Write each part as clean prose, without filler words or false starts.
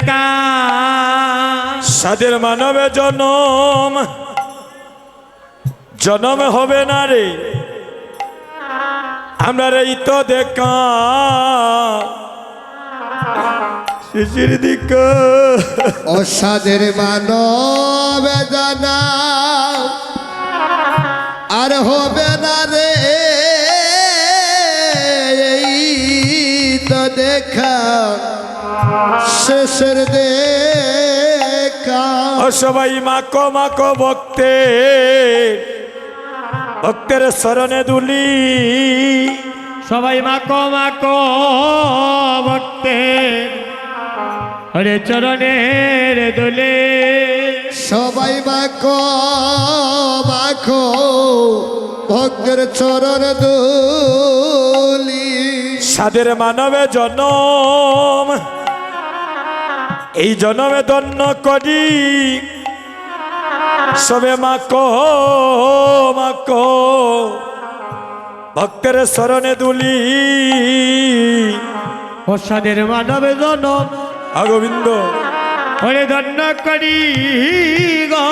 কাজ সাদের মানবে জনম জনম হবে না রে আমরা এই তো দেখা শিশির দিক অসাদের মানবে জানা আর হবে না রে এই তো দেখা শেষের দেখা সবাই মাকো মাকো ভক্তের শরণে দুলি সবাই মাকো মাকো ভক্তে হরে চরণের দোলে সবাই মাখো মাখো ভক্তের চরণ দুলি সাদের মানবে জনম এই জনমে ধন্য করি সবে মাকো মাকো ভক্তের শরণে দুলি প্রসাদের মানবে জনম গোবিন্দ হরে ধন্য করি গো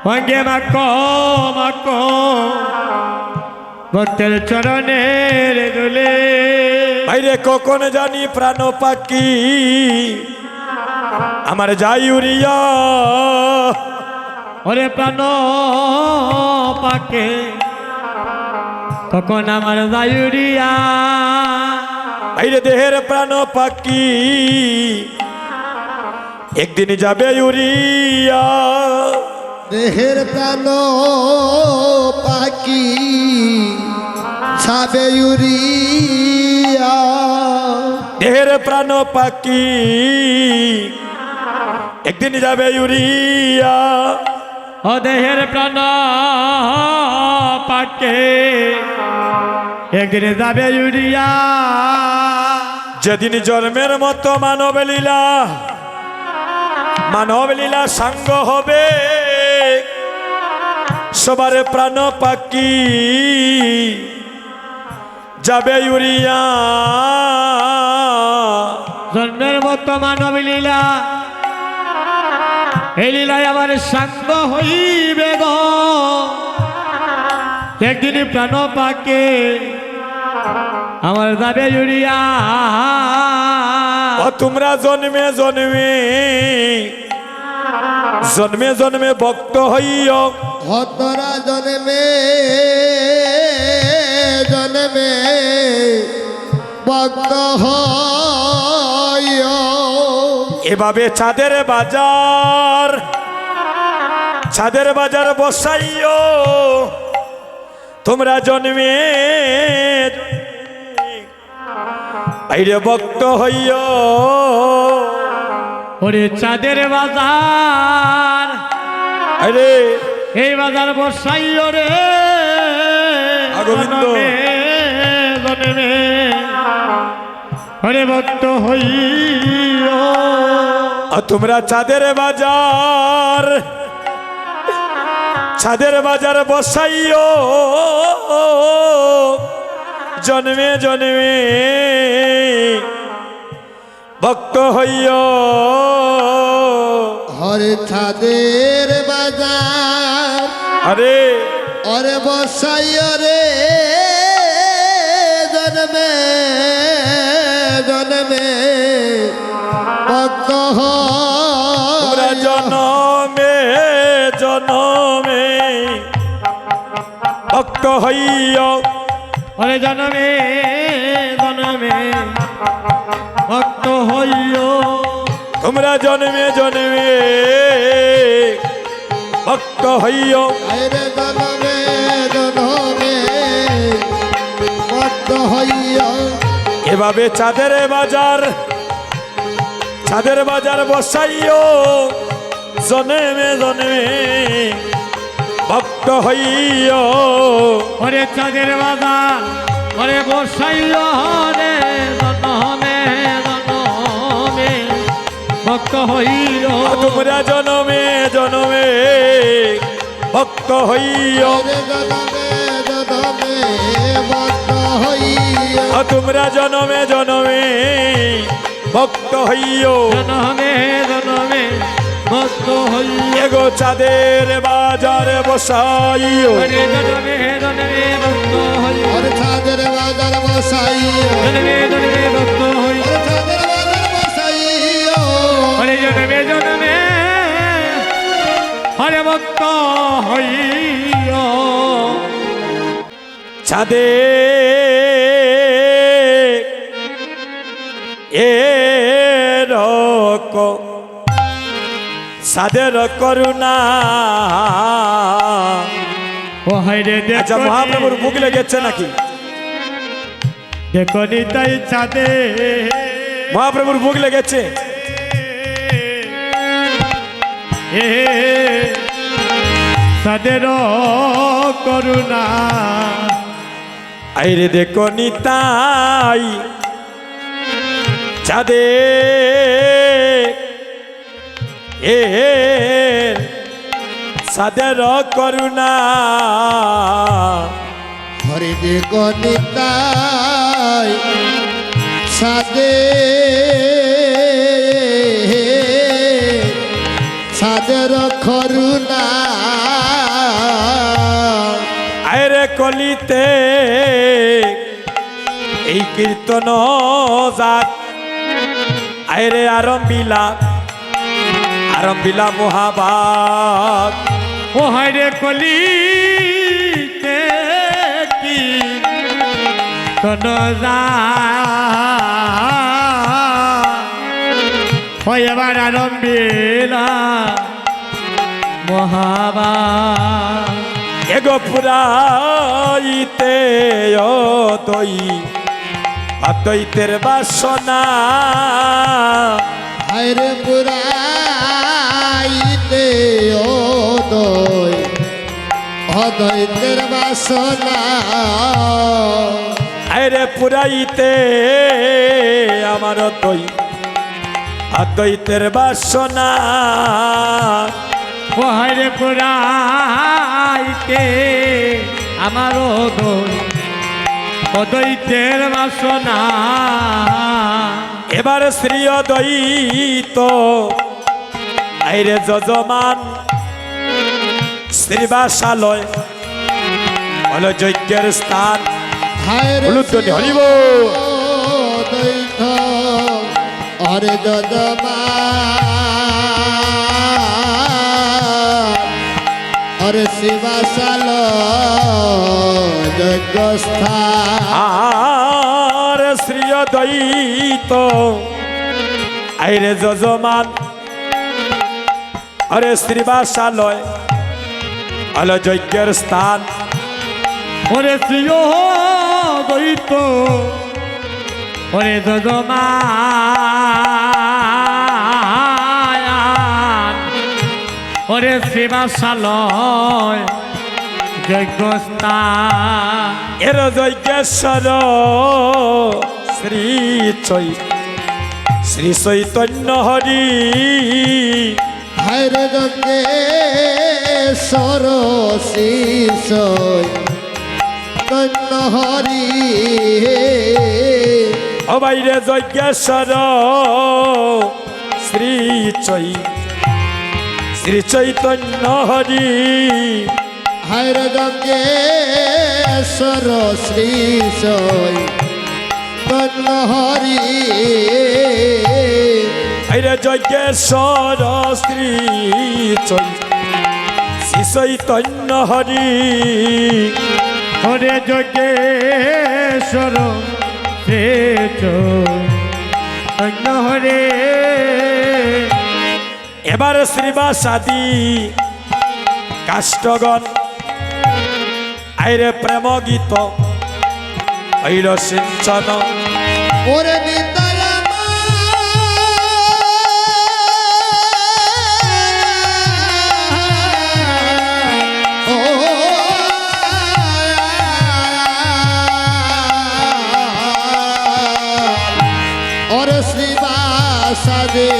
অঙ্গে মাকো মাকো ভক্তের চরণের দোলে বাইরে কখন জানি প্রাণ পাখি আমার যাই উড়িয়া ওরে প্রাণ পাকে তখন আমার দায়ুরিয়া বাইরে দেহের প্রাণ পাখি একদিন যাবে উড়িয়া দেহের প্রাণ পাখি ছাবে উড়িয়া দেহের প্রাণ পাখি একদিন যাবে উড়িয়া ও দেহের প্রাণ পাকে একদিন যাবে উড়িয়া যেদিন জন্মের মতো মানব লীলা সাঙ্গ হবে সবার প্রাণ পাখি যাবে উড়িয়া জন্মের মতো মানব লীলা এই লীলায় আমার সাঙ্গ হইবে গো একদিন প্রাণ পাকে আমার যাবে উড়িয়া ও তোমরা জন্মে জন্মে ভক্ত হইও হতরা জন্মে জন্মে ভক্ত হইও এভাবে চাঁদের বাজার বসাইও তোমরা জন্মে আইরে ভক্ত হইও ওরে চাঁদের বাজার আরে এই বাজার বসাইও রে গোবিন্দ জন্মে হরে ভক্ত হইও তোমরা চাঁদের বাজার বসাইও জন্মে ভক্ত হইও হরে ছাদের বাজার আরে অরে বসাইও রে জন্মে ভক্ত তোমরা জনমে ভক্ত হইও ওরে জনমে ভক্ত হইও তোমরা জন্মে ভক্ত হইও আরে জনমে ভক্ত হইও এভাবে চাঁদের বাজার বসাইও জন্মে ভক্ত হইও ওরে চাঁদের বাজার ওরে বসাইও রে জনমে ভক্ত হইল তোমরা জনমে ভক্ত হইও ভক্ত হইও তোমরা জনমে ভক্ত হইও জনমে জনমে ভক্ত হইও এগো চাঁদের বাজারে বসাইও ওরে জনমে জনমে ভক্ত হইও ওরে চাঁদের বাজার বসাইও জনমে জনমে ভক্ত হইও ওরে চাঁদের বাজার বসাইও হরে জনমে জনমে হরে ভক্ত হইও চাঁদে সাদের করুণা ও হাইরে আচ্ছা মহাপ্রভুর বুক লেগেছে নাকি দেখো নিতাই চাঁদে মহাপ্রভুর বুক লেগেছে এ চাঁদের করুণা আইরে দেখো নিতাই চাঁদে সাদের করুণা হরে দেখো নিতাই সাদে সাদের করুণা আইরে কলিতে এই কীর্তন যাক আইরে আরম্বিলা মহাভাগ ও হাইরে কলিতে কি তন যা হয় এবার আরম্ভিলা মহাবা এগো পুরাইতে অদ্বৈতের বাসনা হায়রে পুরাইতে অদ্বৈতের বাসনা আরে পুরাইতে আমার অদ্বৈতের বাসনা ও হাইরে পুরাইতে আমার অদ্বৈতের বাসনা এবার শ্রী অদ্বৈত আইরে যজমান শ্রীবাসালয় হল যজ্ঞের স্থান হায়রে হলুদ্দনি হরিব অদ্বৈত অরে দদমা অরে শিবাশাল যজ্ঞস্থা আর শ্রী অদ্বৈত আইরে যজমান আরে শ্রীবাসালয় হল যজ্ঞের স্থান ওরে শ্রীয় দ্বৈত ওরে যজমান ওরে শিবাশালয় যজ্ঞস্থান এর যজ্ঞেশ্বর শ্রী চৈতন্য হরি হায়রে যজ্ঞেশ্বর শিশয় কন্য হরি ও বাইরে যজ্ঞেশ্বর শ্রী চৈতন্য হরি হায়রে যজ্ঞেশ্বর শিশয় কন্য হরি আইরে যজ্ঞেশ্বর শ্রী চৈতন্য হরি ওরে যজ্ঞেশ্বর শ্রী চৈতন্য হরে এবার শ্রীবাসাদি কাষ্টগণ আইরে প্রেম গীত ঐর সিঞ্চন ওরে নিতাই ওরে শ্রীবাসাদে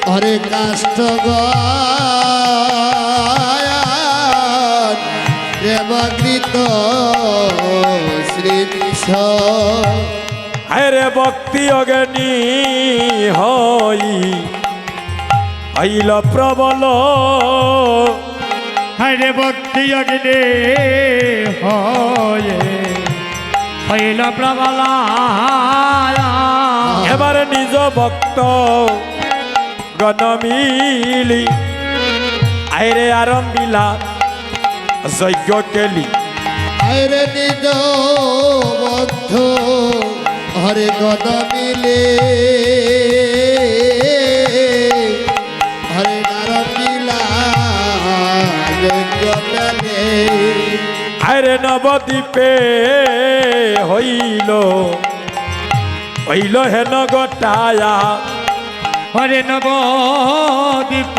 ওরে কাষ্টগণ প্রেমকৃত শ্রী আরে ভক্তি অগ্নি হই হইল প্রবল হরে ভক্তি অগ্নি হয়ে হইল প্রবল এবার নিজ ভক্ত গণ মিলি আইরে আরম্ভিলা যজ্ঞ কেলি আরে নিজ বদ্ধ হরে গদ মিলে হরে নারমিলা যজ্ঞ পেলে আইরে নবদ্বীপে হইল হইল হেন গোটায়া হরে নবদ্বীপ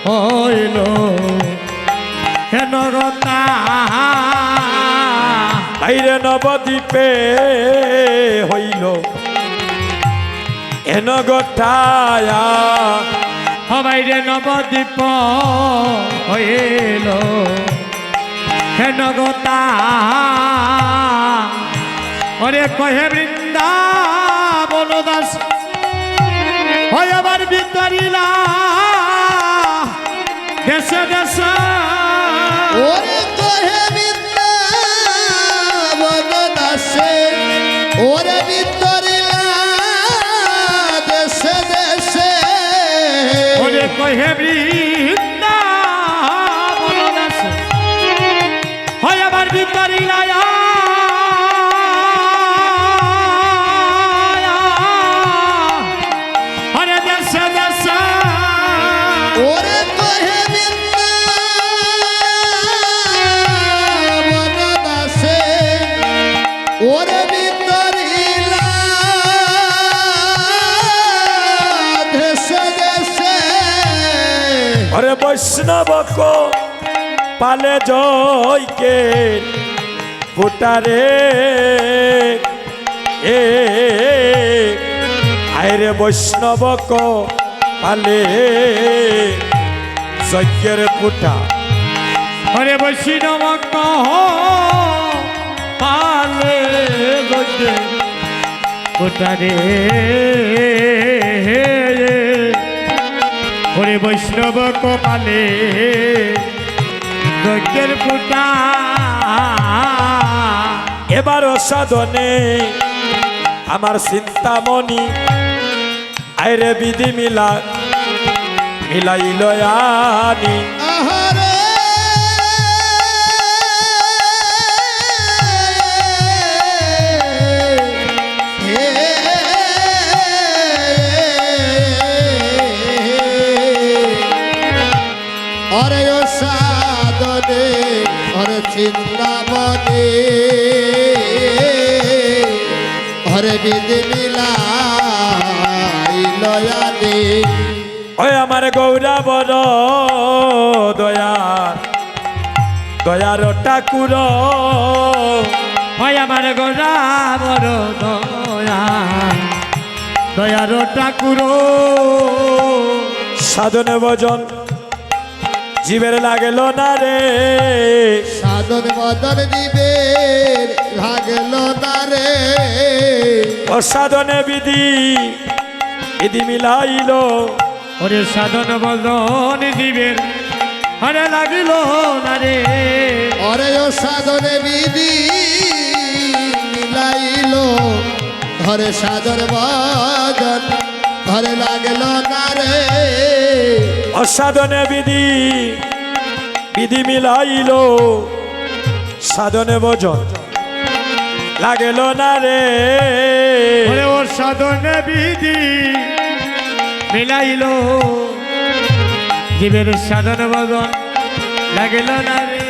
হইল হেনরতা আইরে নবদ্বীপে হইল হেন গোটায়া হবাইরে নবদ্বীপ হইল হেনগতা ওরে কহে বৃন্দাবন দাস হয় আবার বিতরিলা দেশে দেশে ওরে কহে বৃন্দাবন দাসে ওরে বিতরিলা দেশে দেশে ওরে কহে বৃন্দাবন দাস হয় আবার বিতরিলা হরে দেশে দেশে ওরে কহে বৃন্দাবন দাসে ওরে বিতরিলা দেশে দেশে অরে বৈষ্ণব পালে জয়কে ফুটারে এ আইরে বৈষ্ণব পালে যজ্ঞের ফুটা হরে বৈষ্ণব কহ পালে গজে ওটারে হরে বৈষ্ণব কপালে যজ্ঞের ফুটা এবার সাধনে আমার চিন্তামণি আইরে বিধি মিলাইল আনি আহারে হে অরে ও সাধনে অরে চিন্তামণি হরে বিধি মিলাইলয়ানি ওই আমার গৌরা বড় দয়ার ঠাকুর হয় আমার গোরা বড় দয়া দয়ার ঠাকুর সাধনে ভজন জীবের লাগেল না রে সাধন মদন দিবে লাগল না রে অসাধনে বিধি মিলাইল ওরে সাধন বদন দিবের হরে লাগিল না রে অরে ও সাধনে বিধি মিলাইল ঘরে সাধন মদন ঘরে লাগল না রে অসাধনে বিধি মিলাইল সাধনে ভজন লাগেল না রে ওরে ওর সাধন বিধি মিলাইল জীবের সাধন বদন লাগিল না রে